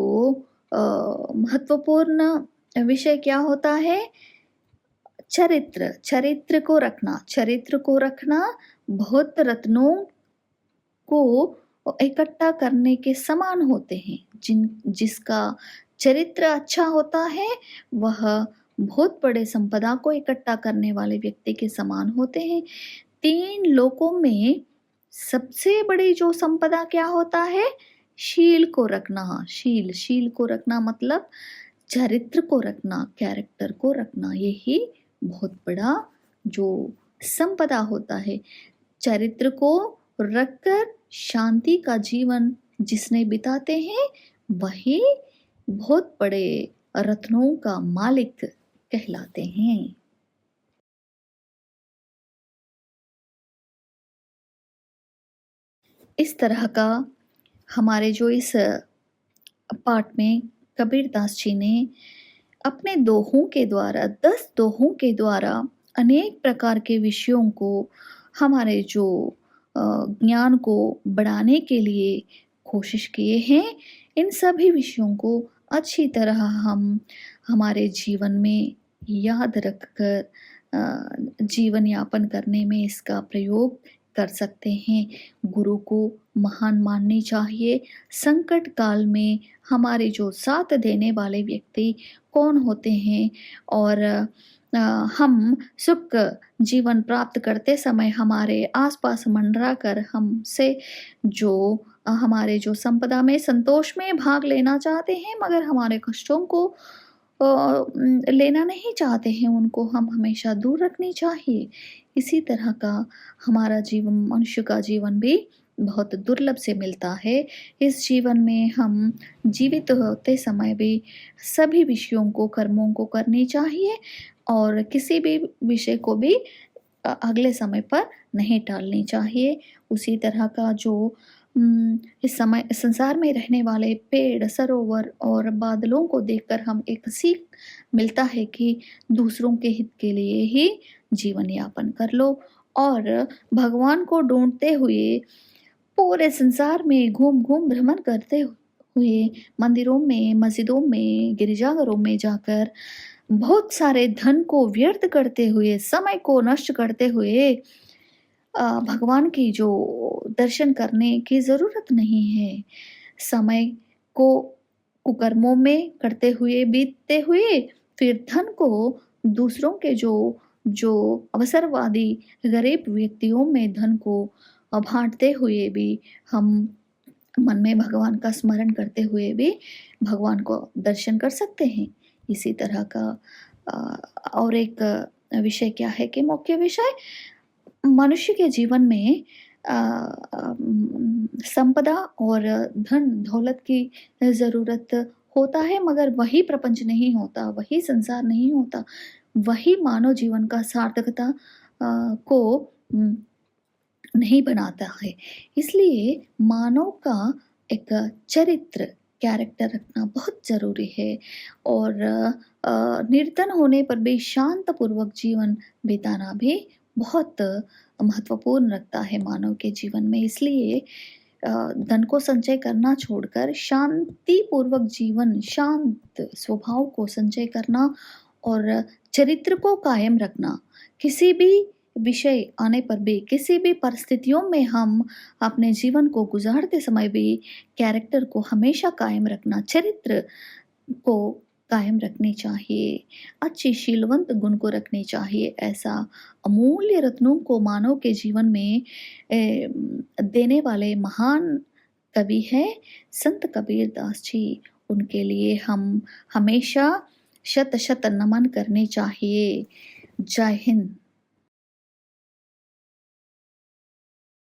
महत्वपूर्ण विषय क्या होता है? चरित्र को रखना बहुत रत्नों को इकट्ठा करने के समान होते हैं। जिसका चरित्र अच्छा होता है वह बहुत बड़े संपदा को इकट्ठा करने वाले व्यक्ति के समान होते हैं। 3 लोकों में सबसे बड़ी जो संपदा क्या होता है? शील को रखना। शील को रखना मतलब चरित्र को रखना, कैरेक्टर को रखना, यही बहुत बड़ा जो संपदा होता है। चरित्र को रखकर शांति का जीवन जिसने बिताते हैं वही बहुत बड़े रत्नों का मालिक कहलाते हैं। इस तरह का हमारे जो इस पाठ में कबीरदास जी ने अपने दोहों के द्वारा, 10 दोहों के द्वारा अनेक प्रकार के विषयों को हमारे जो ज्ञान को बढ़ाने के लिए कोशिश किए हैं। इन सभी विषयों को अच्छी तरह हम हमारे जीवन में याद रखकर जीवन यापन करने में इसका प्रयोग कर सकते हैं। गुरु को महान माननी चाहिए। संकट काल में हमारे जो साथ देने वाले व्यक्ति कौन होते हैं और हम सुख जीवन प्राप्त करते समय हमारे आसपास मंडरा कर हमसे जो हमारे जो संपदा में संतोष में भाग लेना चाहते हैं मगर हमारे कष्टों को लेना नहीं चाहते हैं, उनको हम हमेशा दूर रखनी चाहिए। इसी तरह का हमारा जीवन, मनुष्य का जीवन भी बहुत दुर्लभ से मिलता है। इस जीवन में हम जीवित होते समय भी सभी विषयों को, कर्मों को करनी चाहिए और किसी भी विषय को भी अगले समय पर नहीं टालनी चाहिए। उसी तरह का जो इस समय संसार में रहने वाले पेड़, सरोवर और बादलों को देखकर हम एक सीख मिलता है कि दूसरों के हित के लिए ही जीवन यापन कर लो और भगवान को ढूंढते हुए पूरे संसार में घूम घूम भ्रमण करते हुए मंदिरों में, मस्जिदों में, गिरजाघरों में जाकर बहुत सारे धन को व्यर्थ करते हुए, समय को नष्ट करते हुए भगवान की जो दर्शन करने की ज़रूरत नहीं है। समय को कुकर्मों में करते हुए, बीतते हुए, फिर धन को दूसरों के जो अवसरवादी गरीब व्यक्तियों में धन को बांटते हुए भी हम मन में भगवान का स्मरण करते हुए भी भगवान को दर्शन कर सकते हैं। इसी तरह का और एक विषय क्या है कि मुख्य विषय मनुष्य के जीवन में संपदा और धन दौलत की ज़रूरत होता है मगर वही प्रपंच नहीं होता, वही संसार नहीं होता, वही मानव जीवन का सार्थकता को नहीं बनाता है। इसलिए मानव का एक चरित्र, कैरेक्टर रखना बहुत ज़रूरी है और निर्धन होने पर भी शांतपूर्वक जीवन बिताना भी बहुत महत्वपूर्ण रखता है मानव के जीवन में। इसलिए धन को संचय करना छोड़कर शांतिपूर्वक जीवन, शांत स्वभाव को संचय करना और चरित्र को कायम रखना, किसी भी विषय आने पर भी, किसी भी परिस्थितियों में हम अपने जीवन को गुजारते समय भी कैरेक्टर को हमेशा कायम रखना, चरित्र को कायम रखनी चाहिए, अच्छी शीलवंत गुण को रखनी चाहिए। ऐसा अमूल्य रत्नों को मानव के जीवन में देने वाले महान कवि है संत कबीरदास जी। उनके लिए हम हमेशा शत शत नमन करने चाहिए। जय हिंद।